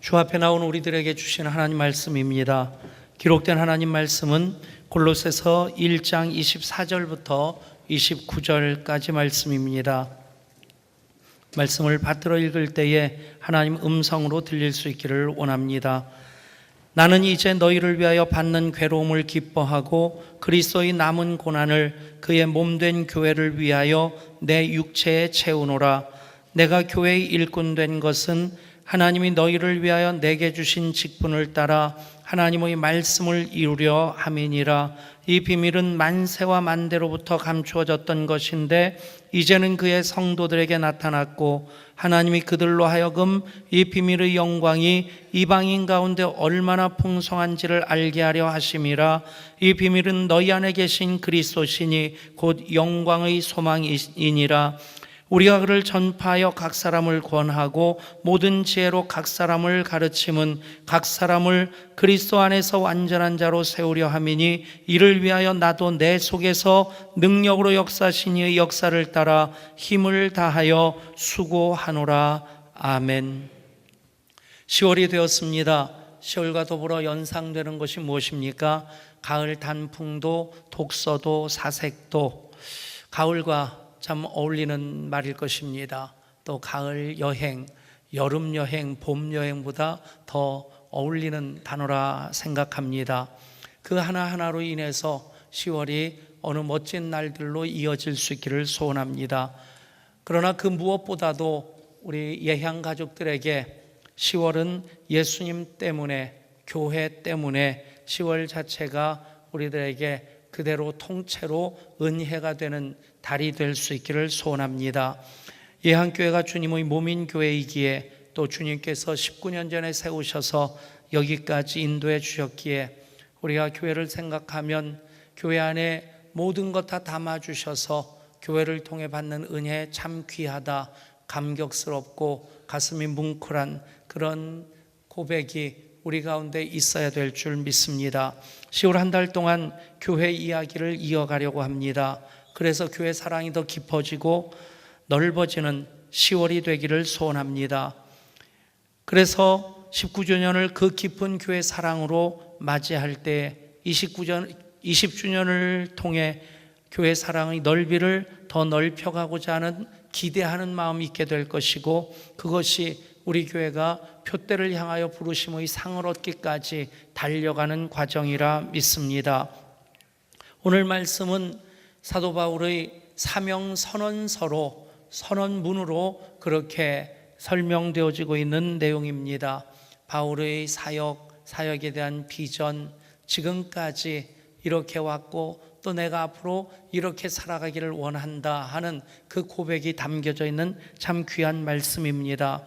주 앞에 나온 우리들에게 주신 하나님 말씀입니다. 기록된 하나님 말씀은 골로새서 1장 24절부터 29절까지 말씀입니다. 말씀을 받들어 읽을 때에 하나님 음성으로 들릴 수 있기를 원합니다. 나는 이제 너희를 위하여 받는 괴로움을 기뻐하고 그리스도의 남은 고난을 그의 몸된 교회를 위하여 내 육체에 채우노라. 내가 교회의 일꾼 된 것은 하나님이 너희를 위하여 내게 주신 직분을 따라 하나님의 말씀을 이루려 함이니라. 이 비밀은 만세와 만대로부터 감추어졌던 것인데 이제는 그의 성도들에게 나타났고 하나님이 그들로 하여금 이 비밀의 영광이 이방인 가운데 얼마나 풍성한지를 알게 하려 하심이라. 이 비밀은 너희 안에 계신 그리스도시니 곧 영광의 소망이니라. 우리가 그를 전파하여 각 사람을 권하고 모든 지혜로 각 사람을 가르침은 각 사람을 그리스도 안에서 완전한 자로 세우려 함이니 이를 위하여 나도 내 속에서 능력으로 역사하신 이의 역사를 따라 힘을 다하여 수고하노라. 아멘. 10월이 되었습니다. 10월과 더불어 연상되는 것이 무엇입니까? 가을 단풍도 독서도 사색도. 가을과 참 어울리는 말일 것입니다. 또 가을 여행, 여름 여행, 봄 여행보다 더 어울리는 단어라 생각합니다. 그 하나하나로 인해서 10월이 어느 멋진 날들로 이어질 수 있기를 소원합니다. 그러나 그 무엇보다도 우리 예향 가족들에게 10월은 예수님 때문에, 교회 때문에 10월 자체가 우리들에게 그대로 통째로 은혜가 되는 달이 될 수 있기를 소원합니다. 예한교회가 주님의 몸인 교회이기에 또 주님께서 19년 전에 세우셔서 여기까지 인도해 주셨기에 우리가 교회를 생각하면 교회 안에 모든 것 다 담아주셔서 교회를 통해 받는 은혜 참 귀하다, 감격스럽고 가슴이 뭉클한 그런 고백이 우리 가운데 있어야 될 줄 믿습니다. 10월 한 달 동안 교회 이야기를 이어가려고 합니다. 그래서 교회 사랑이 더 깊어지고 넓어지는 10월이 되기를 소원합니다. 그래서 19주년을 그 깊은 교회 사랑으로 맞이할 때 20주년을 통해 교회 사랑의 넓이를 더 넓혀가고자 하는 기대하는 마음이 있게 될 것이고 그것이 우리 교회가 표대를 향하여 부르심의 상을 얻기까지 달려가는 과정이라 믿습니다. 오늘 말씀은 사도 바울의 사명 선언서로 선언문으로 그렇게 설명되어지고 있는 내용입니다. 바울의 사역에 대한 비전, 지금까지 이렇게 왔고 또 내가 앞으로 이렇게 살아가기를 원한다 하는 그 고백이 담겨져 있는 참 귀한 말씀입니다.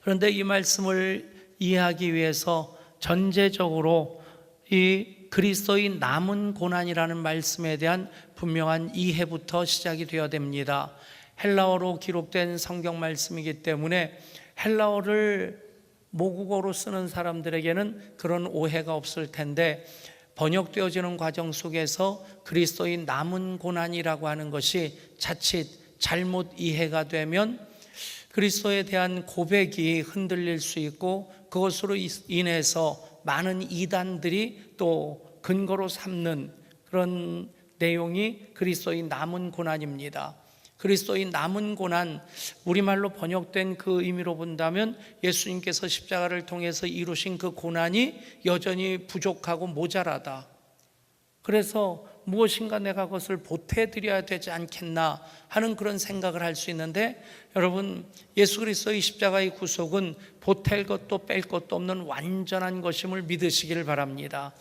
그런데 이 말씀을 이해하기 위해서 전제적으로 이 그리스도의 남은 고난이라는 말씀에 대한 분명한 이해부터 시작이 되어야 됩니다. 헬라어로 기록된 성경 말씀이기 때문에 헬라어를 모국어로 쓰는 사람들에게는 그런 오해가 없을 텐데 번역되어지는 과정 속에서 그리스도의 남은 고난이라고 하는 것이 자칫 잘못 이해가 되면 그리스도에 대한 고백이 흔들릴 수 있고 그것으로 인해서 많은 이단들이 또 근거로 삼는 그런 내용이 그리스도의 남은 고난입니다. 그리스도의 남은 고난, 우리말로 번역된 그 의미로 본다면 예수님께서 십자가를 통해서 이루신 그 고난이 여전히 부족하고 모자라다. 그래서 무엇인가 내가 그것을 보태드려야 되지 않겠나 하는 그런 생각을 할 수 있는데 여러분, 예수 그리스도의 십자가의 구속은 보탤 것도 뺄 것도 없는 완전한 것임을 믿으시기를 바랍니다.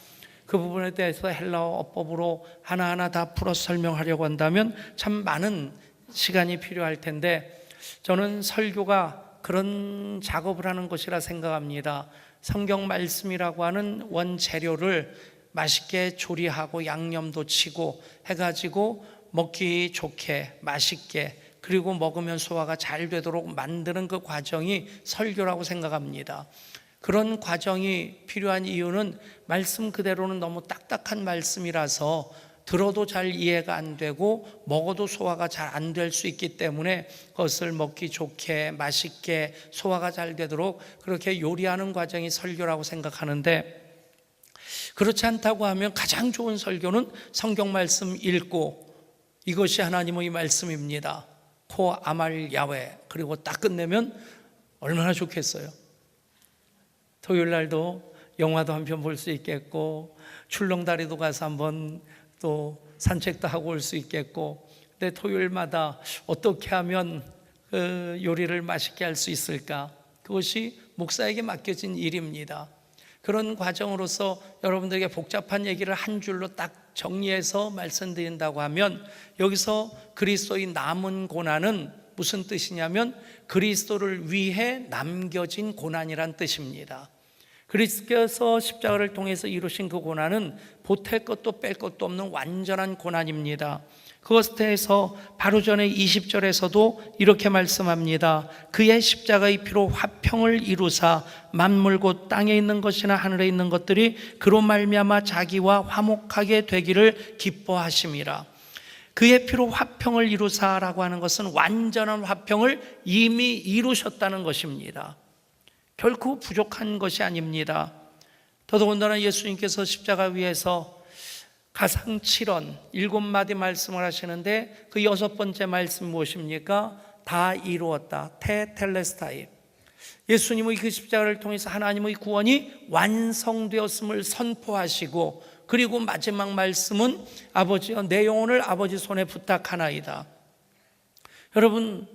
그 부분에 대해서 헬라어 어법으로 하나하나 다 풀어서 설명하려고 한다면 참 많은 시간이 필요할 텐데 저는 설교가 그런 작업을 하는 것이라 생각합니다. 성경 말씀이라고 하는 원재료를 맛있게 조리하고 양념도 치고 해가지고 먹기 좋게 맛있게 그리고 먹으면 소화가 잘 되도록 만드는 그 과정이 설교라고 생각합니다. 그런 과정이 필요한 이유는 말씀 그대로는 너무 딱딱한 말씀이라서 들어도 잘 이해가 안 되고 먹어도 소화가 잘 안 될 수 있기 때문에 그것을 먹기 좋게 맛있게 소화가 잘 되도록 그렇게 요리하는 과정이 설교라고 생각하는데, 그렇지 않다고 하면 가장 좋은 설교는 성경 말씀 읽고 이것이 하나님의 말씀입니다, 코 아말 야훼, 그리고 딱 끝내면 얼마나 좋겠어요. 토요일 날도 영화도 한 편 볼 수 있겠고 출렁다리도 가서 한번 또 산책도 하고 올 수 있겠고, 근데 토요일마다 어떻게 하면 그 요리를 맛있게 할 수 있을까? 그것이 목사에게 맡겨진 일입니다. 그런 과정으로서 여러분들에게 복잡한 얘기를 한 줄로 딱 정리해서 말씀드린다고 하면, 여기서 그리스도의 남은 고난은 무슨 뜻이냐면 그리스도를 위해 남겨진 고난이란 뜻입니다. 그리스도께서 십자가를 통해서 이루신 그 고난은 보탤 것도 뺄 것도 없는 완전한 고난입니다. 그것에 대해서 바로 전에 20절에서도 이렇게 말씀합니다. 그의 십자가의 피로 화평을 이루사 만물 곧 땅에 있는 것이나 하늘에 있는 것들이 그로 말미암아 자기와 화목하게 되기를 기뻐하심이라. 그의 피로 화평을 이루사라고 하는 것은 완전한 화평을 이미 이루셨다는 것입니다. 결코 부족한 것이 아닙니다. 더더군다나 예수님께서 십자가 위에서 가상 7원 7마디 말씀을 하시는데, 그 6번째 말씀 무엇입니까? 다 이루었다, 테텔레스타이. 예수님의 그 십자가를 통해서 하나님의 구원이 완성되었음을 선포하시고, 그리고 마지막 말씀은 아버지여 내 영혼을 아버지 손에 부탁하나이다. 여러분,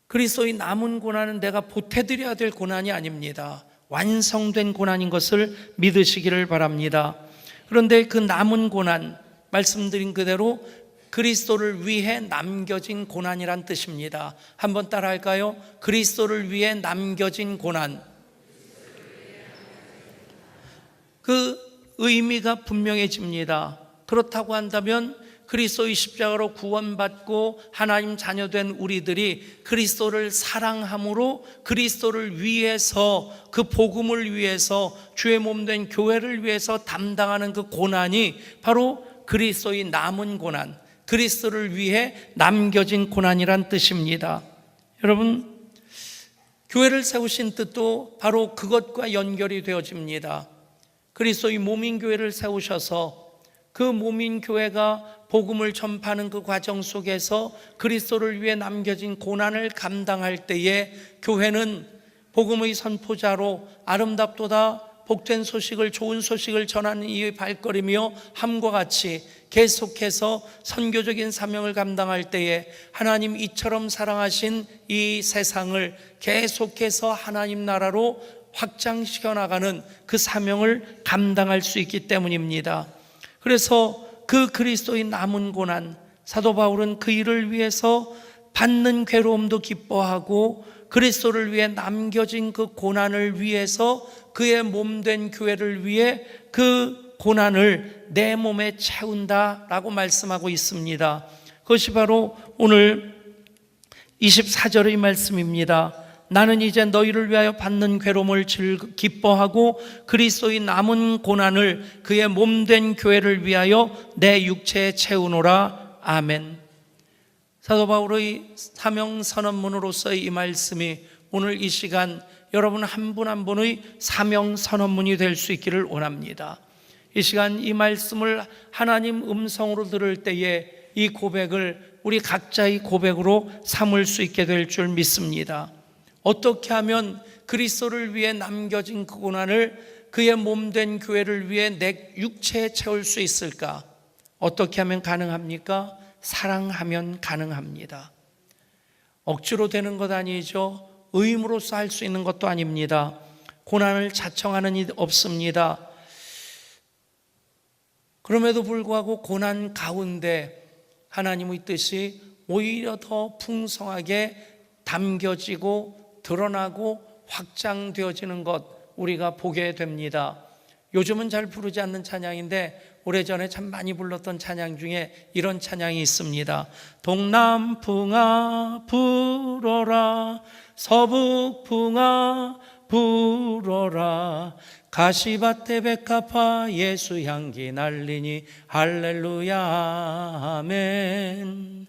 그리스도의 남은 고난은 내가 보태드려야 될 고난이 아닙니다. 완성된 고난인 것을 믿으시기를 바랍니다. 그런데 그 남은 고난, 말씀드린 그대로 그리스도를 위해 남겨진 고난이란 뜻입니다. 한번 따라 할까요? 그리스도를 위해 남겨진 고난. 그 의미가 분명해집니다. 그렇다고 한다면 그리스도의 십자가로 구원받고 하나님 자녀된 우리들이 그리스도를 사랑함으로 그리스도를 위해서, 그 복음을 위해서, 주의 몸된 교회를 위해서 담당하는 그 고난이 바로 그리스도의 남은 고난, 그리스도를 위해 남겨진 고난이란 뜻입니다. 여러분, 교회를 세우신 뜻도 바로 그것과 연결이 되어집니다. 그리스도의 몸인 교회를 세우셔서 그 몸인 교회가 복음을 전파하는 그 과정 속에서 그리스도를 위해 남겨진 고난을 감당할 때에 교회는 복음의 선포자로 아름답도다 복된 소식을, 좋은 소식을 전하는 이 발걸음이며 함과 같이 계속해서 선교적인 사명을 감당할 때에 하나님 이처럼 사랑하신 이 세상을 계속해서 하나님 나라로 확장시켜 나가는 그 사명을 감당할 수 있기 때문입니다. 그래서 그 그리스도의 남은 고난, 사도 바울은 그 일을 위해서 받는 괴로움도 기뻐하고 그리스도를 위해 남겨진 그 고난을 위해서 그의 몸된 교회를 위해 그 고난을 내 몸에 채운다라고 말씀하고 있습니다. 그것이 바로 오늘 24절의 말씀입니다. 나는 이제 너희를 위하여 받는 괴로움을 기뻐하고 그리스도의 남은 고난을 그의 몸된 교회를 위하여 내 육체에 채우노라. 아멘. 사도 바울의 사명 선언문으로서의 이 말씀이 오늘 이 시간 여러분 한 분 한 분의 사명 선언문이 될 수 있기를 원합니다. 이 시간 이 말씀을 하나님 음성으로 들을 때에 이 고백을 우리 각자의 고백으로 삼을 수 있게 될 줄 믿습니다. 어떻게 하면 그리스도를 위해 남겨진 그 고난을 그의 몸된 교회를 위해 내 육체에 채울 수 있을까? 어떻게 하면 가능합니까? 사랑하면 가능합니다. 억지로 되는 것 아니죠. 의무로서 할 수 있는 것도 아닙니다. 고난을 자청하는 일 없습니다. 그럼에도 불구하고 고난 가운데 하나님의 뜻이 오히려 더 풍성하게 담겨지고 드러나고 확장되어지는 것 우리가 보게 됩니다. 요즘은 잘 부르지 않는 찬양인데 오래전에 참 많이 불렀던 찬양 중에 이런 찬양이 있습니다. 동남풍아 불어라, 서북풍아 불어라, 가시밭에 백합화 예수 향기 날리니 할렐루야 아멘.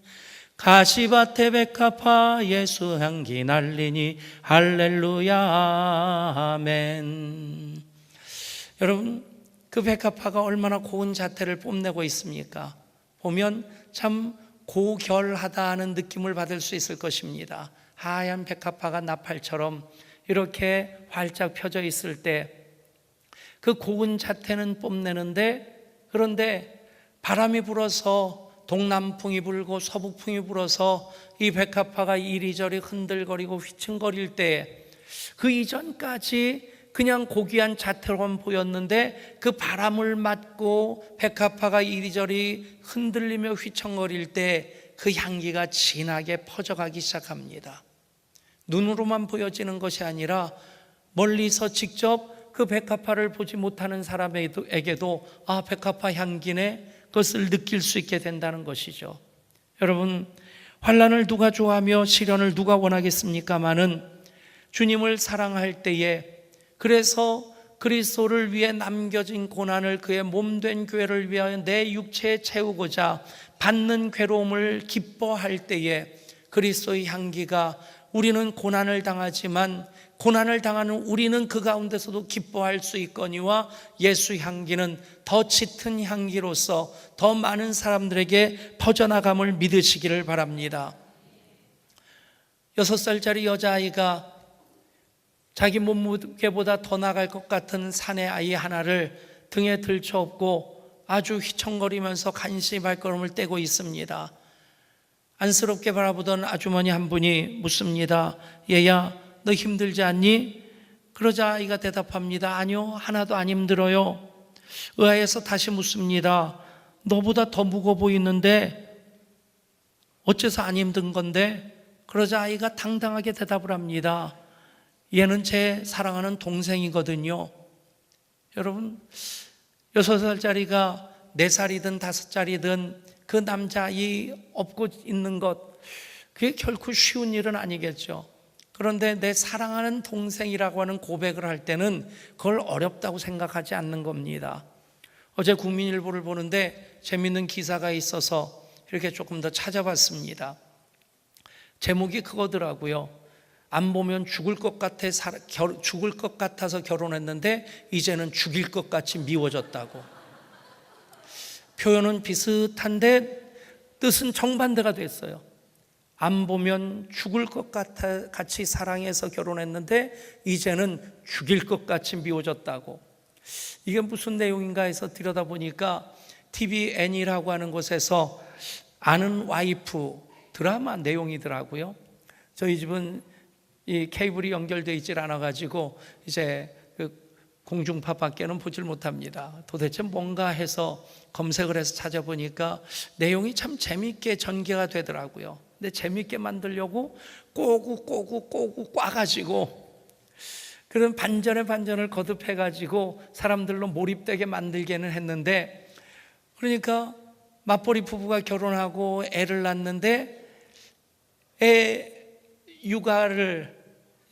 가시밭에 백합화 예수 향기 날리니 할렐루야 아멘. 여러분, 그 백합화가 얼마나 고운 자태를 뽐내고 있습니까? 보면 참 고결하다 하는 느낌을 받을 수 있을 것입니다. 하얀 백합화가 나팔처럼 이렇게 활짝 펴져 있을 때 그 고운 자태는 뽐내는데, 그런데 바람이 불어서 동남풍이 불고 서북풍이 불어서 이 백합화가 이리저리 흔들거리고 휘청거릴 때 그 이전까지 그냥 고귀한 자태로만 보였는데 그 바람을 맞고 백합화가 이리저리 흔들리며 휘청거릴 때 그 향기가 진하게 퍼져가기 시작합니다. 눈으로만 보여지는 것이 아니라 멀리서 직접 그 백합화를 보지 못하는 사람에게도 아, 백합화 향기네, 그것을 느낄 수 있게 된다는 것이죠. 여러분, 환난을 누가 좋아하며 시련을 누가 원하겠습니까마는 주님을 사랑할 때에, 그래서 그리스도를 위해 남겨진 고난을 그의 몸된 교회를 위하여 내 육체에 채우고자 받는 괴로움을 기뻐할 때에 그리스도의 향기가, 우리는 고난을 당하지만 고난을 당하는 우리는 그 가운데서도 기뻐할 수 있거니와 예수 향기는 더 짙은 향기로서 더 많은 사람들에게 퍼져나감을 믿으시기를 바랍니다. 6살짜리 여자아이가 자기 몸무게보다 더 나갈 것 같은 사내 아이 하나를 등에 들쳐업고 아주 휘청거리면서 간신히 발걸음을 떼고 있습니다. 안쓰럽게 바라보던 아주머니 한 분이 묻습니다. 얘야, 너 힘들지 않니? 그러자 아이가 대답합니다. 아니요, 하나도 안 힘들어요. 의아해서 다시 묻습니다. 너보다 더 무거워 보이는데 어째서 안 힘든 건데? 그러자 아이가 당당하게 대답을 합니다. 얘는 제 사랑하는 동생이거든요. 여러분, 6살짜리가 4살이든 5살이든 그 남자아이 업고 있는 것, 그게 결코 쉬운 일은 아니겠죠. 그런데 내 사랑하는 동생이라고 하는 고백을 할 때는 그걸 어렵다고 생각하지 않는 겁니다. 어제 국민일보를 보는데 재밌는 기사가 있어서 이렇게 조금 더 찾아봤습니다. 제목이 그거더라고요. 안 보면 죽을 것 같아서 결혼했는데 이제는 죽일 것 같이 미워졌다고. 표현은 비슷한데 뜻은 정반대가 됐어요. 안 보면 죽을 것 같이 사랑해서 결혼했는데 이제는 죽일 것 같이 미워졌다고. 이게 무슨 내용인가 해서 들여다보니까 TVN이라고 하는 곳에서 아는 와이프 드라마 내용이더라고요. 저희 집은 이 케이블이 연결되어 있질 않아가지고 이제 그 공중파밖에는 보질 못합니다. 도대체 뭔가 해서 검색을 해서 찾아보니까 내용이 참 재미있게 전개가 되더라고요. 근데 재미있게 만들려고 꼬고 꽈가지고 그런 반전을 거듭해가지고 사람들로 몰입되게 만들기는 했는데, 그러니까 맞벌이 부부가 결혼하고 애를 낳는데 애 육아를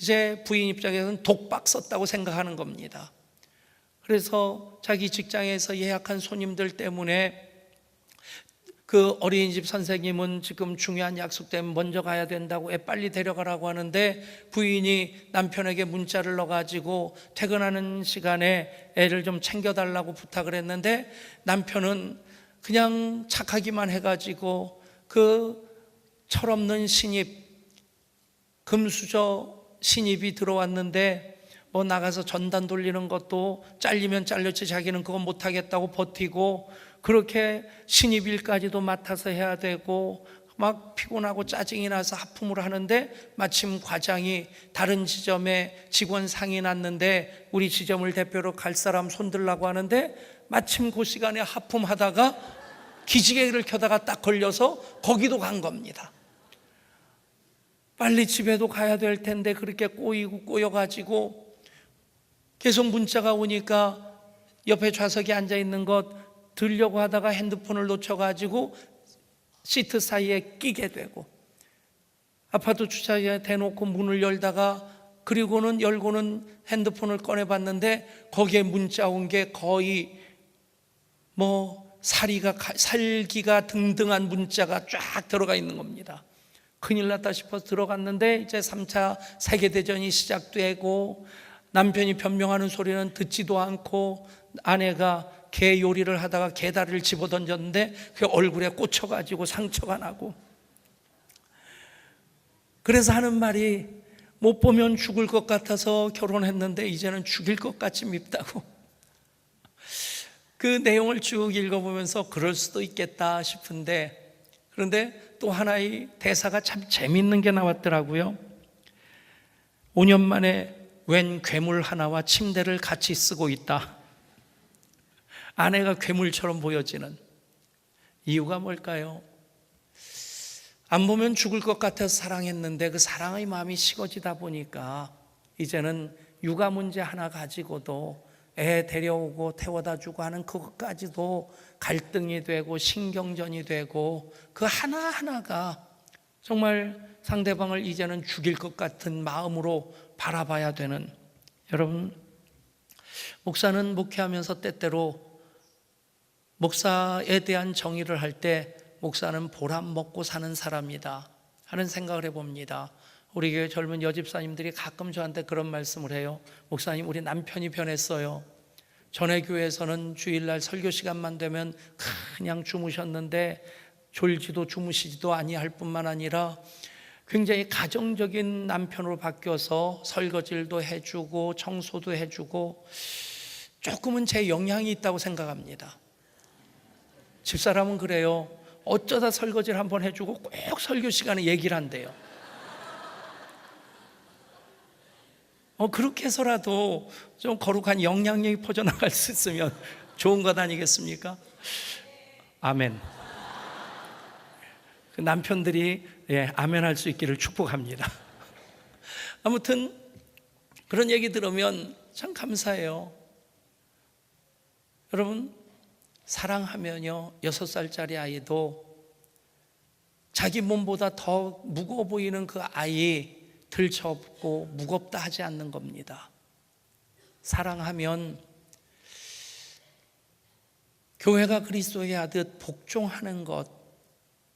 이제 부인 입장에서는 독박 썼다고 생각하는 겁니다. 그래서 자기 직장에서 예약한 손님들 때문에 그 어린이집 선생님은 지금 중요한 약속 때문에 먼저 가야 된다고 애 빨리 데려가라고 하는데 부인이 남편에게 문자를 넣어가지고 퇴근하는 시간에 애를 좀 챙겨달라고 부탁을 했는데 남편은 그냥 착하기만 해가지고 그 철없는 신입, 금수저 신입이 들어왔는데 뭐 나가서 전단 돌리는 것도 잘리면 잘렸지 자기는 그건 못하겠다고 버티고, 그렇게 신입 일까지도 맡아서 해야 되고 막 피곤하고 짜증이 나서 하품을 하는데 마침 과장이 다른 지점에 직원 상이 났는데 우리 지점을 대표로 갈 사람 손들라고 하는데 마침 그 시간에 하품하다가 기지개를 켜다가 딱 걸려서 거기도 간 겁니다. 빨리 집에도 가야 될 텐데 그렇게 꼬여가지고 계속 문자가 오니까 옆에 좌석에 앉아있는 것 들려고 하다가 핸드폰을 놓쳐가지고 시트 사이에 끼게 되고, 아파트 주차장에 대놓고 문을 열다가 그리고는 열고는 핸드폰을 꺼내봤는데 거기에 문자 온 게 거의 살기가 등등한 문자가 쫙 들어가 있는 겁니다. 큰일 났다 싶어서 들어갔는데 이제 3차 세계대전이 시작되고 남편이 변명하는 소리는 듣지도 않고 아내가 게 요리를 하다가 게다리를 집어던졌는데 그 얼굴에 꽂혀가지고 상처가 나고, 그래서 하는 말이 못 보면 죽을 것 같아서 결혼했는데 이제는 죽일 것 같이 밉다고. 그 내용을 쭉 읽어보면서 그럴 수도 있겠다 싶은데, 그런데 또 하나의 대사가 참 재밌는 게 나왔더라고요. 5년 만에 웬 괴물 하나와 침대를 같이 쓰고 있다. 아내가 괴물처럼 보여지는 이유가 뭘까요? 안 보면 죽을 것 같아서 사랑했는데 그 사랑의 마음이 식어지다 보니까 이제는 육아 문제 하나 가지고도 애 데려오고 태워다 주고 하는 그것까지도 갈등이 되고 신경전이 되고 그 하나하나가 정말 상대방을 이제는 죽일 것 같은 마음으로 바라봐야 되는, 여러분, 목사는 목회하면서 때때로 목사에 대한 정의를 할 때 목사는 보람 먹고 사는 사람이다 하는 생각을 해봅니다. 우리 교회 젊은 여집사님들이 가끔 저한테 그런 말씀을 해요. 목사님, 우리 남편이 변했어요. 전에 교회에서는 주일날 설교 시간만 되면 그냥 주무셨는데 졸지도 주무시지도 아니할 뿐만 아니라 굉장히 가정적인 남편으로 바뀌어서 설거지도 해주고 청소도 해주고, 조금은 제 영향이 있다고 생각합니다. 집사람은 그래요. 어쩌다 설거지를 한번 해주고 꼭 설교 시간에 얘기를 한대요. 그렇게 해서라도 좀 거룩한 영향력이 퍼져나갈 수 있으면 좋은 것 아니겠습니까? 아멘. 그 남편들이 아멘 할 수 있기를 축복합니다. 아무튼 그런 얘기 들으면 참 감사해요. 여러분, 사랑하면요, 6살짜리 아이도 자기 몸보다 더 무거워 보이는 그 아이 들쳐업고 무겁다 하지 않는 겁니다. 사랑하면 교회가 그리스도의 하듯 복종하는 것,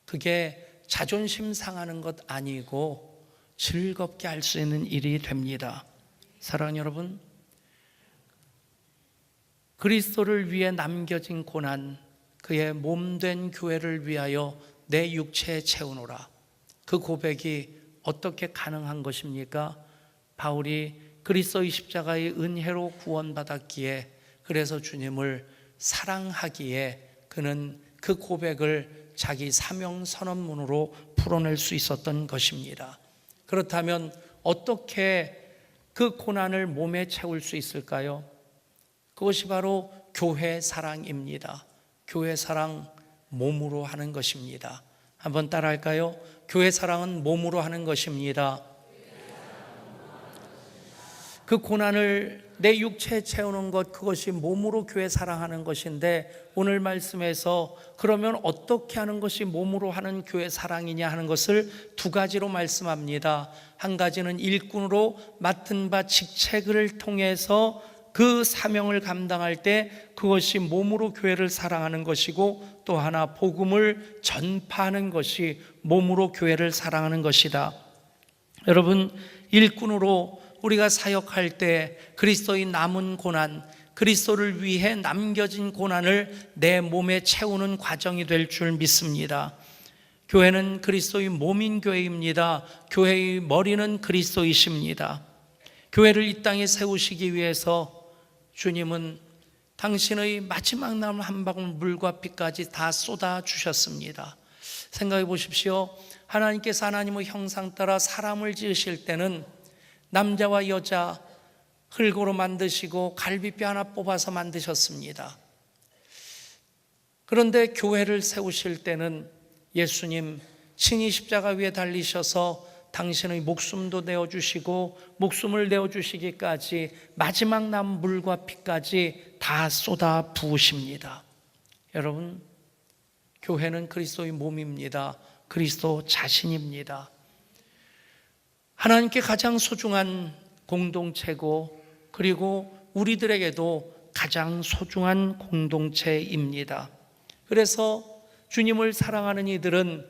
그게 자존심 상하는 것 아니고 즐겁게 할 수 있는 일이 됩니다. 사랑하는 여러분, 그리스도를 위해 남겨진 고난, 그의 몸된 교회를 위하여 내 육체에 채우노라. 그 고백이 어떻게 가능한 것입니까? 바울이 그리스도의 십자가의 은혜로 구원받았기에, 그래서 주님을 사랑하기에 그는 그 고백을 자기 사명 선언문으로 풀어낼 수 있었던 것입니다. 그렇다면 어떻게 그 고난을 몸에 채울 수 있을까요? 그것이 바로 교회 사랑입니다. 교회 사랑, 몸으로 하는 것입니다. 한번 따라할까요? 교회 사랑은 몸으로 하는 것입니다. 그 고난을 내 육체에 채우는 것, 그것이 몸으로 교회 사랑하는 것인데, 오늘 말씀에서 그러면 어떻게 하는 것이 몸으로 하는 교회 사랑이냐 하는 것을 두 가지로 말씀합니다. 한 가지는 일꾼으로 맡은 바 직책을 통해서 그 사명을 감당할 때 그것이 몸으로 교회를 사랑하는 것이고, 또 하나 복음을 전파하는 것이 몸으로 교회를 사랑하는 것이다. 여러분, 일꾼으로 우리가 사역할 때 그리스도의 남은 고난, 그리스도를 위해 남겨진 고난을 내 몸에 채우는 과정이 될 줄 믿습니다. 교회는 그리스도의 몸인 교회입니다. 교회의 머리는 그리스도이십니다. 교회를 이 땅에 세우시기 위해서 주님은 당신의 마지막 남은 한 방울 물과 피까지 다 쏟아 주셨습니다. 생각해 보십시오. 하나님께서 하나님의 형상 따라 사람을 지으실 때는 남자와 여자 흙으로 만드시고 갈비뼈 하나 뽑아서 만드셨습니다. 그런데 교회를 세우실 때는 예수님 친히 십자가 위에 달리셔서 당신의 목숨도 내어주시고 목숨을 내어주시기까지 마지막 남은 물과 피까지 다 쏟아 부으십니다. 여러분, 교회는 그리스도의 몸입니다. 그리스도 자신입니다. 하나님께 가장 소중한 공동체고 그리고 우리들에게도 가장 소중한 공동체입니다. 그래서 주님을 사랑하는 이들은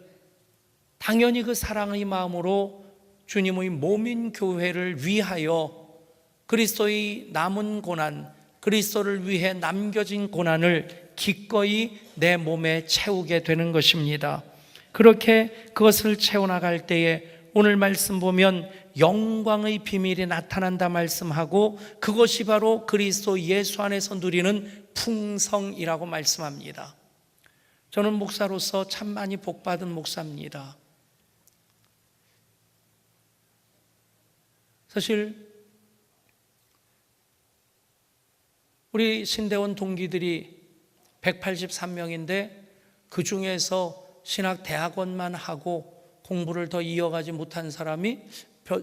당연히 그 사랑의 마음으로 주님의 몸인 교회를 위하여 그리스도의 남은 고난, 그리스도를 위해 남겨진 고난을 기꺼이 내 몸에 채우게 되는 것입니다. 그렇게 그것을 채워나갈 때에 오늘 말씀 보면 영광의 비밀이 나타난다 말씀하고 그것이 바로 그리스도 예수 안에서 누리는 풍성이라고 말씀합니다. 저는 목사로서 참 많이 복받은 목사입니다. 사실 우리 신대원 동기들이 183명인데 그 중에서 신학대학원만 하고 공부를 더 이어가지 못한 사람이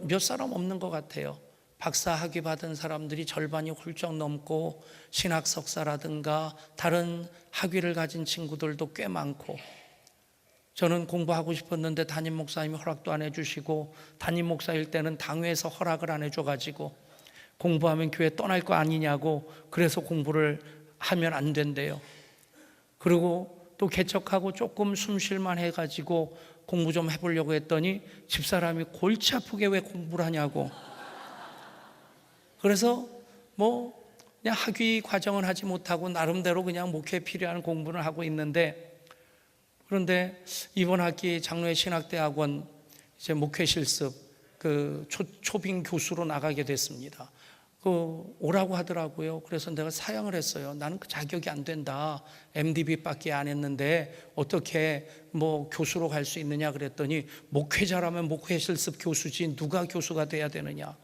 몇 사람 없는 것 같아요. 박사 학위 받은 사람들이 절반이 훌쩍 넘고 신학 석사라든가 다른 학위를 가진 친구들도 꽤 많고, 저는 공부하고 싶었는데 담임 목사님이 허락도 안 해주시고 담임 목사일 때는 당회에서 허락을 안 해줘가지고 공부하면 교회 떠날 거 아니냐고 그래서 공부를 하면 안 된대요. 그리고 또 개척하고 조금 숨쉴만 해가지고 공부 좀 해보려고 했더니 집사람이 골치 아프게 왜 공부를 하냐고. 그래서 그냥 학위 과정은 하지 못하고 나름대로 그냥 목회에 필요한 공부를 하고 있는데, 그런데 이번 학기 장로회 신학대학원 이제 목회 실습 초빙 교수로 나가게 됐습니다. 오라고 하더라고요. 그래서 내가 사양을 했어요. 나는 그 자격이 안 된다. MDB밖에 안 했는데 어떻게 교수로 갈 수 있느냐 그랬더니 목회자라면 목회 실습 교수지 누가 교수가 돼야 되느냐.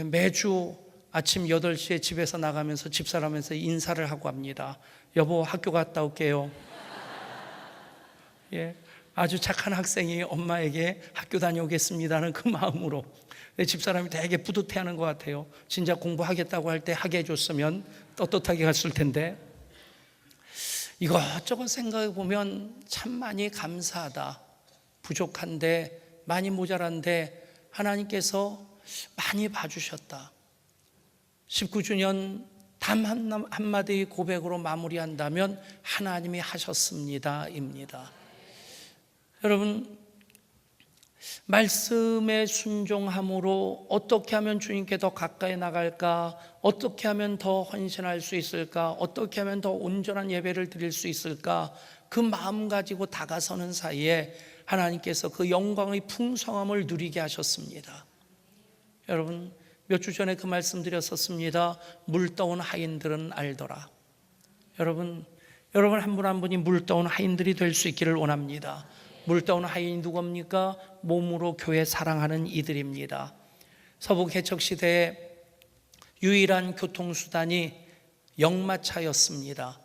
매주 아침 8시에 집에서 나가면서 집사람에서 인사를 하고 합니다. 여보, 학교 갔다 올게요. 예, 아주 착한 학생이 엄마에게 학교 다녀오겠습니다는 그 마음으로. 내 집사람이 되게 뿌듯해하는 것 같아요. 진짜 공부하겠다고 할 때 하게 해줬으면 떳떳하게 갔을 텐데. 이것저것 생각해 보면 참 많이 감사하다. 부족한데 많이 모자란데 하나님께서 많이 봐주셨다. 19주년 단 한마디 고백으로 마무리한다면 하나님이 하셨습니다입니다. 여러분, 말씀에 순종함으로 어떻게 하면 주님께 더 가까이 나갈까? 어떻게 하면 더 헌신할 수 있을까? 어떻게 하면 더 온전한 예배를 드릴 수 있을까? 그 마음 가지고 다가서는 사이에 하나님께서 그 영광의 풍성함을 누리게 하셨습니다. 여러분, 몇 주 전에 그 말씀 드렸었습니다. 물 떠온 하인들은 알더라. 여러분 한 분 한 분이 물 떠온 하인들이 될 수 있기를 원합니다. 물 떠온 하인이 누굽니까? 몸으로 교회 사랑하는 이들입니다. 서부 개척 시대에 유일한 교통수단이 역마차였습니다.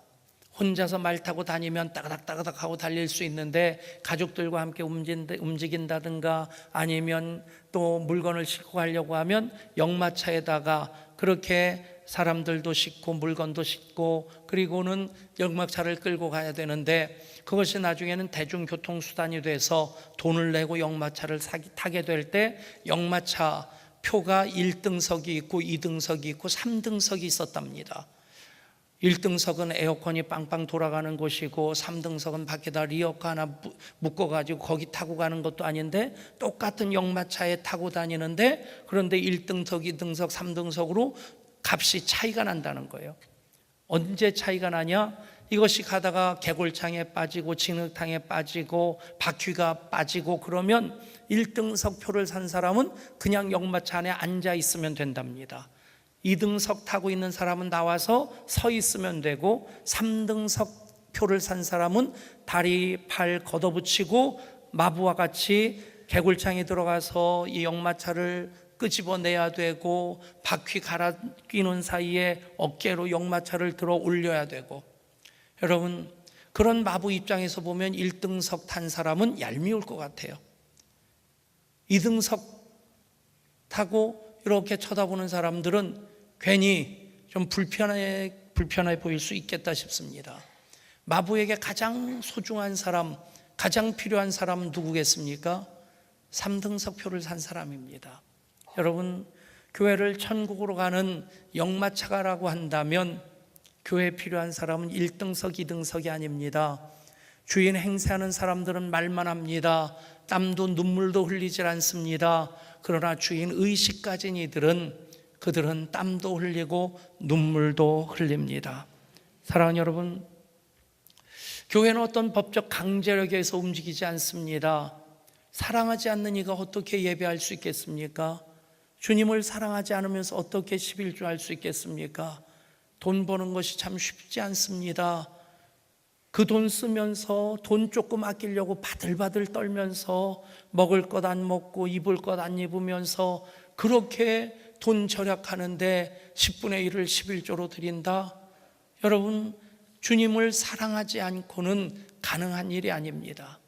혼자서 말 타고 다니면 따그닥따그닥 하고 달릴 수 있는데 가족들과 함께 움직인다든가 아니면 또 물건을 싣고 가려고 하면 역마차에다가 그렇게 사람들도 싣고 물건도 싣고 그리고는 역마차를 끌고 가야 되는데, 그것이 나중에는 대중교통수단이 돼서 돈을 내고 역마차를 타게 될 때 역마차 표가 1등석이 있고 2등석이 있고 3등석이 있었답니다. 1등석은 에어컨이 빵빵 돌아가는 곳이고 3등석은 밖에다 리어카 하나 묶어가지고 거기 타고 가는 것도 아닌데 똑같은 역마차에 타고 다니는데, 그런데 1등석, 2등석, 3등석으로 값이 차이가 난다는 거예요. 언제 차이가 나냐? 이것이 가다가 개골창에 빠지고 진흙탕에 빠지고 바퀴가 빠지고 그러면 1등석 표를 산 사람은 그냥 역마차 안에 앉아 있으면 된답니다. 2등석 타고 있는 사람은 나와서 서 있으면 되고 3등석 표를 산 사람은 다리 팔 걷어붙이고 마부와 같이 개골창에 들어가서 이 역마차를 끄집어내야 되고 바퀴 갈아 끼는 사이에 어깨로 역마차를 들어 올려야 되고. 여러분, 그런 마부 입장에서 보면 1등석 탄 사람은 얄미울 것 같아요. 2등석 타고 이렇게 쳐다보는 사람들은 괜히 좀 불편해 보일 수 있겠다 싶습니다. 마부에게 가장 소중한 사람, 가장 필요한 사람은 누구겠습니까? 3등석 표를 산 사람입니다. 여러분, 교회를 천국으로 가는 역마차가라고 한다면 교회에 필요한 사람은 1등석, 2등석이 아닙니다. 주인 행세하는 사람들은 말만 합니다. 땀도 눈물도 흘리질 않습니다. 그러나 주인 의식 가진 그들은 땀도 흘리고 눈물도 흘립니다. 사랑하는 여러분, 교회는 어떤 법적 강제력에 의해서 움직이지 않습니다. 사랑하지 않는 이가 어떻게 예배할 수 있겠습니까? 주님을 사랑하지 않으면서 어떻게 11조 할 수 있겠습니까? 돈 버는 것이 참 쉽지 않습니다. 그 돈 쓰면서 돈 조금 아끼려고 바들바들 떨면서 먹을 것 안 먹고 입을 것 안 입으면서 그렇게 돈 절약하는데 10분의 1을 11조로 드린다? 여러분, 주님을 사랑하지 않고는 가능한 일이 아닙니다.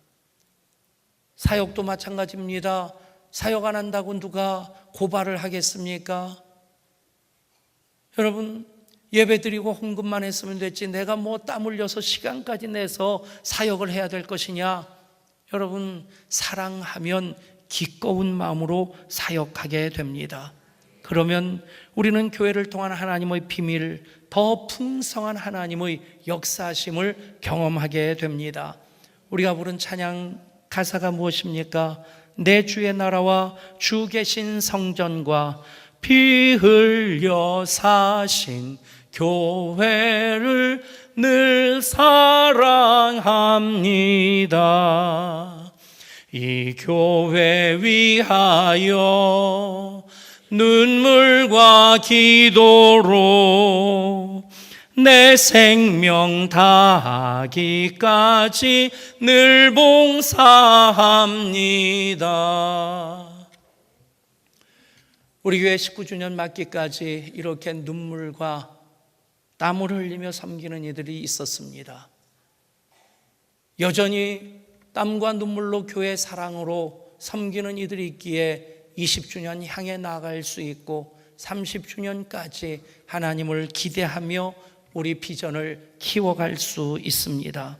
사역도 마찬가지입니다. 사역 안 한다고 누가 고발을 하겠습니까? 여러분, 예배드리고 헌금만 했으면 됐지 내가 뭐 땀 흘려서 시간까지 내서 사역을 해야 될 것이냐? 여러분, 사랑하면 기꺼운 마음으로 사역하게 됩니다. 그러면 우리는 교회를 통한 하나님의 비밀, 더 풍성한 하나님의 역사하심을 경험하게 됩니다. 우리가 부른 찬양 가사가 무엇입니까? 내 주의 나라와 주 계신 성전과 피 흘려 사신 교회를 늘 사랑합니다. 이 교회 위하여 눈물과 기도로 내 생명 다하기까지 늘 봉사합니다. 우리 교회 19주년 맞기까지 이렇게 눈물과 땀을 흘리며 섬기는 이들이 있었습니다. 여전히 땀과 눈물로 교회 사랑으로 섬기는 이들이 있기에 20주년 향해 나아갈 수 있고 30주년까지 하나님을 기대하며 우리 비전을 키워갈 수 있습니다.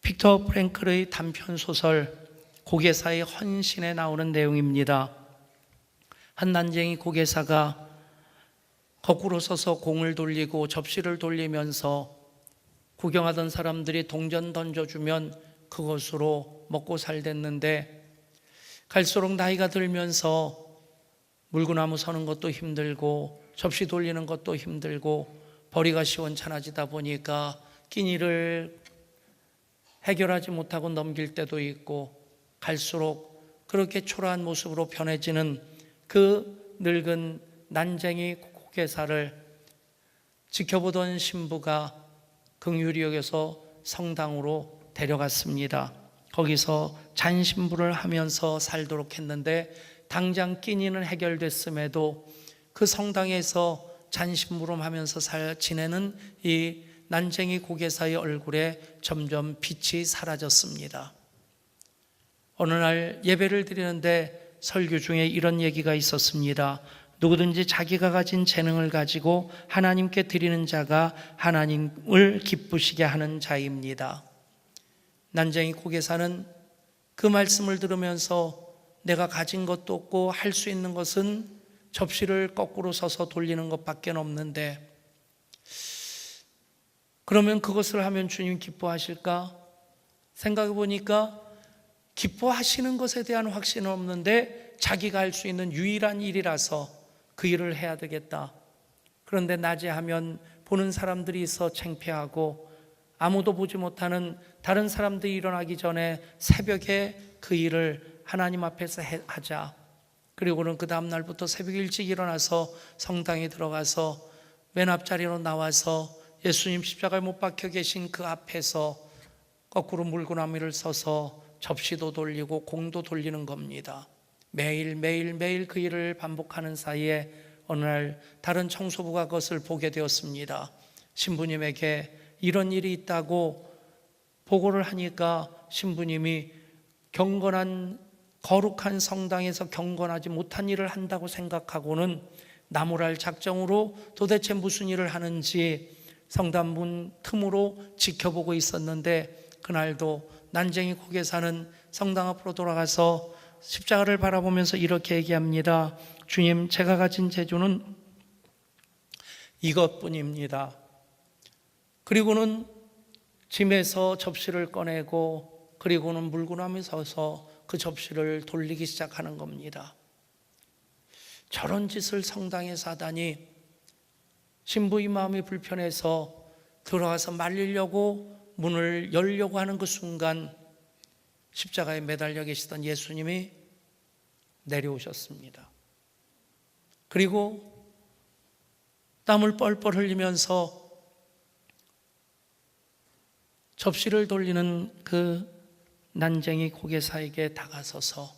빅터 프랭클의 단편소설 고개사의 헌신에 나오는 내용입니다. 한 난쟁이 고개사가 거꾸로 서서 공을 돌리고 접시를 돌리면서 구경하던 사람들이 동전 던져주면 그것으로 먹고 살댔는데 갈수록 나이가 들면서 물구나무 서는 것도 힘들고 접시 돌리는 것도 힘들고 벌이가 시원찮아지다 보니까 끼니를 해결하지 못하고 넘길 때도 있고 갈수록 그렇게 초라한 모습으로 변해지는 그 늙은 난쟁이 고개사를 지켜보던 신부가 긍휼히 여겨서 성당으로 데려갔습니다. 거기서 잔신부를 하면서 살도록 했는데 당장 끼니는 해결됐음에도 그 성당에서 잔심부름 하면서 지내는 이 난쟁이 고개사의 얼굴에 점점 빛이 사라졌습니다. 어느 날 예배를 드리는데 설교 중에 이런 얘기가 있었습니다. 누구든지 자기가 가진 재능을 가지고 하나님께 드리는 자가 하나님을 기쁘시게 하는 자입니다. 난쟁이 고개사는 그 말씀을 들으면서 내가 가진 것도 없고 할 수 있는 것은 접시를 거꾸로 서서 돌리는 것밖에 없는데 그러면 그것을 하면 주님 기뻐하실까? 생각해 보니까 기뻐하시는 것에 대한 확신은 없는데 자기가 할 수 있는 유일한 일이라서 그 일을 해야 되겠다. 그런데 낮에 하면 보는 사람들이 있어 창피하고 아무도 보지 못하는 다른 사람들이 일어나기 전에 새벽에 그 일을 하나님 앞에서 하자. 그리고는 그 다음 날부터 새벽 일찍 일어나서 성당에 들어가서 맨 앞자리로 나와서 예수님 십자가에 못 박혀 계신 그 앞에서 거꾸로 물구나무를 서서 접시도 돌리고 공도 돌리는 겁니다. 매일 그 일을 반복하는 사이에 어느 날 다른 청소부가 그것을 보게 되었습니다. 신부님에게 이런 일이 있다고 보고를 하니까 신부님이 경건한 거룩한 성당에서 경건하지 못한 일을 한다고 생각하고는 나무랄 작정으로 도대체 무슨 일을 하는지 성당 문 틈으로 지켜보고 있었는데 그날도 난쟁이 고개사는 성당 앞으로 돌아가서 십자가를 바라보면서 이렇게 얘기합니다. 주님, 제가 가진 재주는 이것뿐입니다. 그리고는 짐에서 접시를 꺼내고 그리고는 물구나무에 서서 그 접시를 돌리기 시작하는 겁니다. 저런 짓을 성당에서 하다니 신부의 마음이 불편해서 들어가서 말리려고 문을 열려고 하는 그 순간 십자가에 매달려 계시던 예수님이 내려오셨습니다. 그리고 땀을 뻘뻘 흘리면서 접시를 돌리는 그 난쟁이 고개사에게 다가서서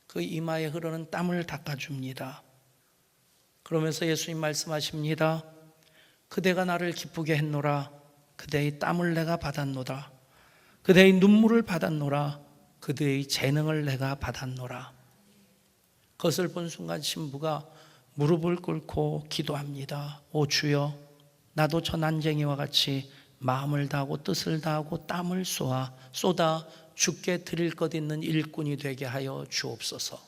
그 이마에 흐르는 땀을 닦아줍니다. 그러면서 예수님 말씀하십니다. 그대가 나를 기쁘게 했노라. 그대의 땀을 내가 받았노라. 그대의 눈물을 받았노라. 그대의 재능을 내가 받았노라. 그것을 본 순간 신부가 무릎을 꿇고 기도합니다. 오 주여, 나도 저 난쟁이와 같이 마음을 다하고 뜻을 다하고 땀을 쏟아 주께 드릴 것 있는 일꾼이 되게 하여 주옵소서.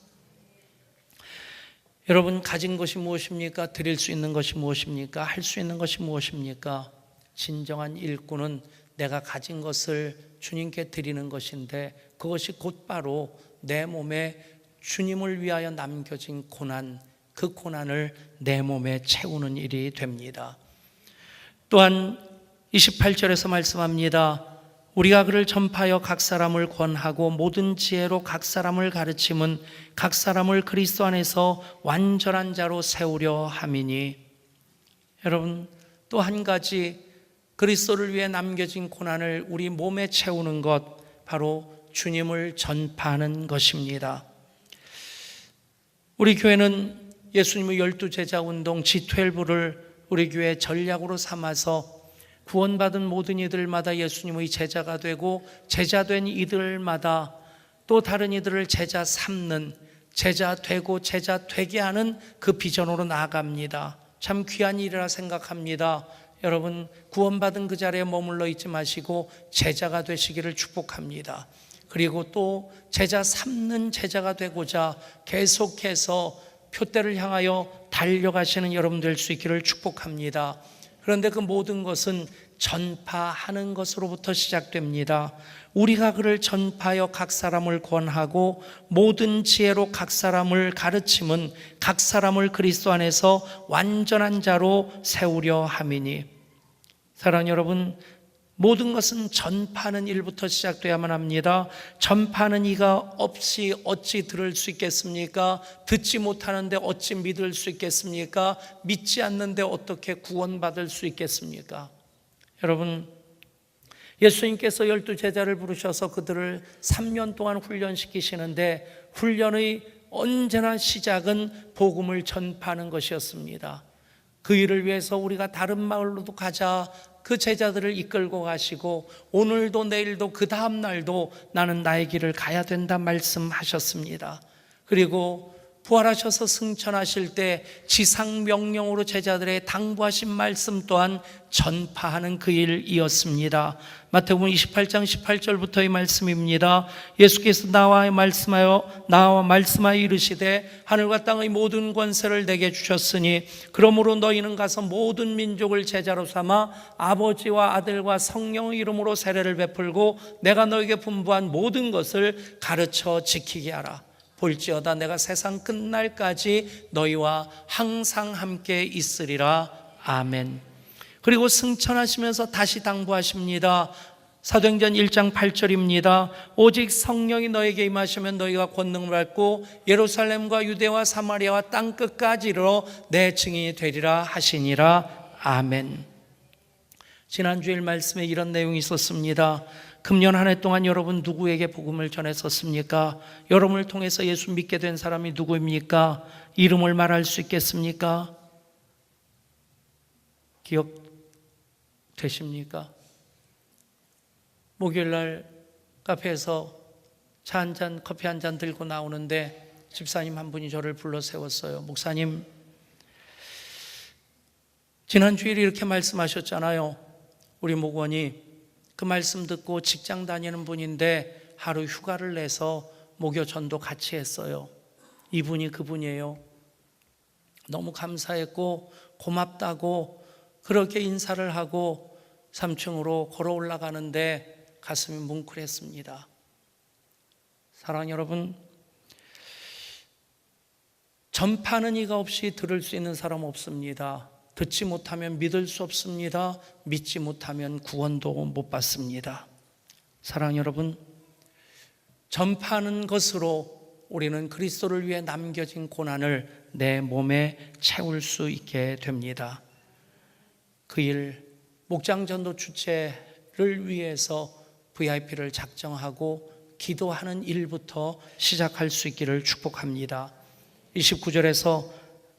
여러분, 가진 것이 무엇입니까? 드릴 수 있는 것이 무엇입니까? 할 수 있는 것이 무엇입니까? 진정한 일꾼은 내가 가진 것을 주님께 드리는 것인데 그것이 곧바로 내 몸에 주님을 위하여 남겨진 고난, 그 고난을 내 몸에 채우는 일이 됩니다. 또한 28절에서 말씀합니다. 우리가 그를 전파하여 각 사람을 권하고 모든 지혜로 각 사람을 가르침은 각 사람을 그리스도 안에서 완전한 자로 세우려 함이니. 여러분, 또 한 가지 그리스도를 위해 남겨진 고난을 우리 몸에 채우는 것, 바로 주님을 전파하는 것입니다. 우리 교회는 예수님의 12제자 운동 G12를 우리 교회 전략으로 삼아서 구원받은 모든 이들마다 예수님의 제자가 되고 제자된 이들마다 또 다른 이들을 제자 삼는, 제자 되고 제자 되게 하는 그 비전으로 나아갑니다. 참 귀한 일이라 생각합니다. 여러분, 구원받은 그 자리에 머물러 있지 마시고 제자가 되시기를 축복합니다. 그리고 또 제자 삼는 제자가 되고자 계속해서 표대를 향하여 달려가시는 여러분 될 수 있기를 축복합니다. 그런데 그 모든 것은 전파하는 것으로부터 시작됩니다. 우리가 그를 전파하여 각 사람을 권하고 모든 지혜로 각 사람을 가르침은 각 사람을 그리스도 안에서 완전한 자로 세우려 함이니. 사랑하는 여러분, 모든 것은 전파하는 일부터 시작되어야만 합니다. 전파하는 이가 없이 어찌 들을 수 있겠습니까? 듣지 못하는데 어찌 믿을 수 있겠습니까? 믿지 않는데 어떻게 구원받을 수 있겠습니까? 여러분, 예수님께서 12제자를 부르셔서 그들을 3년 동안 훈련시키시는데 훈련의 언제나 시작은 복음을 전파하는 것이었습니다. 그 일을 위해서 우리가 다른 마을로도 가자, 그 제자들을 이끌고 가시고 오늘도 내일도 그 다음 날도 나는 나의 길을 가야 된다 말씀하셨습니다. 그리고 부활하셔서 승천하실 때 지상 명령으로 제자들의 당부하신 말씀 또한 전파하는 그 일이었습니다. 마태복음 28장 18절부터의 말씀입니다. 예수께서 나와 말씀하여 이르시되 하늘과 땅의 모든 권세를 내게 주셨으니 그러므로 너희는 가서 모든 민족을 제자로 삼아 아버지와 아들과 성령의 이름으로 세례를 베풀고 내가 너에게 분부한 모든 것을 가르쳐 지키게 하라. 볼지어다 내가 세상 끝날까지 너희와 항상 함께 있으리라. 아멘. 그리고 승천하시면서 다시 당부하십니다. 사도행전 1장 8절입니다. 오직 성령이 너에게 임하시면 너희가 권능을 받고 예루살렘과 유대와 사마리아와 땅끝까지 이르러 내 증인이 되리라 하시니라. 아멘. 지난 주일 말씀에 이런 내용이 있었습니다. 금년 한 해 동안 여러분 누구에게 복음을 전했었습니까? 여러분을 통해서 예수 믿게 된 사람이 누구입니까? 이름을 말할 수 있겠습니까? 기억되십니까? 목요일날 카페에서 차 한 잔, 커피 한 잔 들고 나오는데 집사님 한 분이 저를 불러 세웠어요. 목사님, 지난 주일에 이렇게 말씀하셨잖아요. 우리 목원이 그 말씀 듣고 직장 다니는 분인데 하루 휴가를 내서 목요 전도 같이 했어요. 이분이 그분이에요. 너무 감사했고 고맙다고 그렇게 인사를 하고 3층으로 걸어 올라가는데 가슴이 뭉클했습니다. 사랑하는 여러분, 전파하는 이가 없이 들을 수 있는 사람 없습니다. 듣지 못하면 믿을 수 없습니다. 믿지 못하면 구원도 못 받습니다. 사랑하는 여러분, 전파하는 것으로 우리는 그리스도를 위해 남겨진 고난을 내 몸에 채울 수 있게 됩니다. 그 일, 목장전도 주체를 위해서 VIP를 작정하고 기도하는 일부터 시작할 수 있기를 축복합니다. 29절에서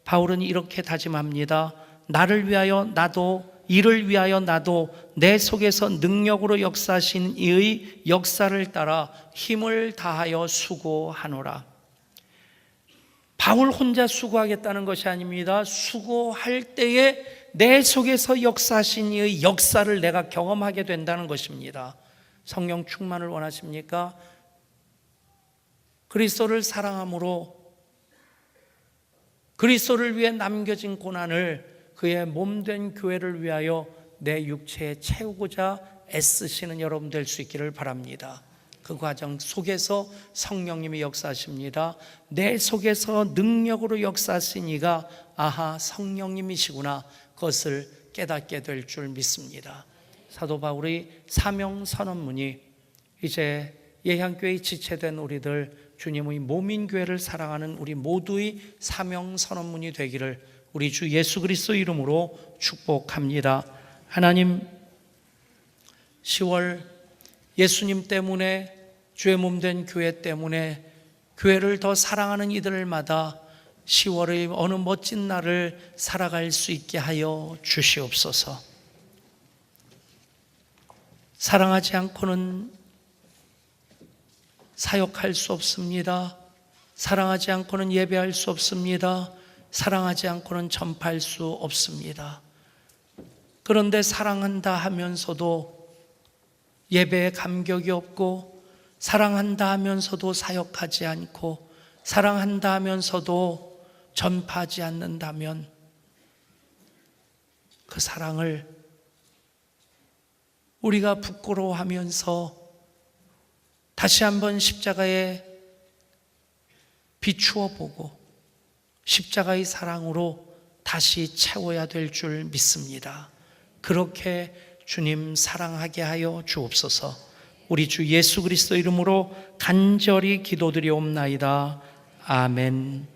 바울은 이렇게 다짐합니다. 나를 위하여 나도, 이를 위하여 나도 내 속에서 능력으로 역사하신 이의 역사를 따라 힘을 다하여 수고하노라. 바울 혼자 수고하겠다는 것이 아닙니다. 수고할 때에 내 속에서 역사하신 이의 역사를 내가 경험하게 된다는 것입니다. 성령 충만을 원하십니까? 그리스도를 사랑함으로 그리스도를 위해 남겨진 고난을 그의 몸된 교회를 위하여 내 육체에 채우고자 애쓰시는 여러분 될 수 있기를 바랍니다. 그 과정 속에서 성령님이 역사하십니다. 내 속에서 능력으로 역사하신 이가 아하 성령님이시구나, 그것을 깨닫게 될 줄 믿습니다. 사도 바울의 사명 선언문이 이제 예향교회에 지체된 우리들, 주님의 몸인 교회를 사랑하는 우리 모두의 사명 선언문이 되기를 우리 주 예수 그리스도 이름으로 축복합니다. 하나님, 10월 예수님 때문에, 주의 몸된 교회 때문에 교회를 더 사랑하는 이들마다 10월의 어느 멋진 날을 살아갈 수 있게 하여 주시옵소서. 사랑하지 않고는 사역할 수 없습니다. 사랑하지 않고는 예배할 수 없습니다. 사랑하지 않고는 전파할 수 없습니다. 그런데 사랑한다 하면서도 예배에 감격이 없고, 사랑한다 하면서도 사역하지 않고, 사랑한다 하면서도 전파하지 않는다면 그 사랑을 우리가 부끄러워하면서 다시 한번 십자가에 비추어 보고 십자가의 사랑으로 다시 채워야 될 줄 믿습니다. 그렇게 주님 사랑하게 하여 주옵소서. 우리 주 예수 그리스도 이름으로 간절히 기도드리옵나이다. 아멘.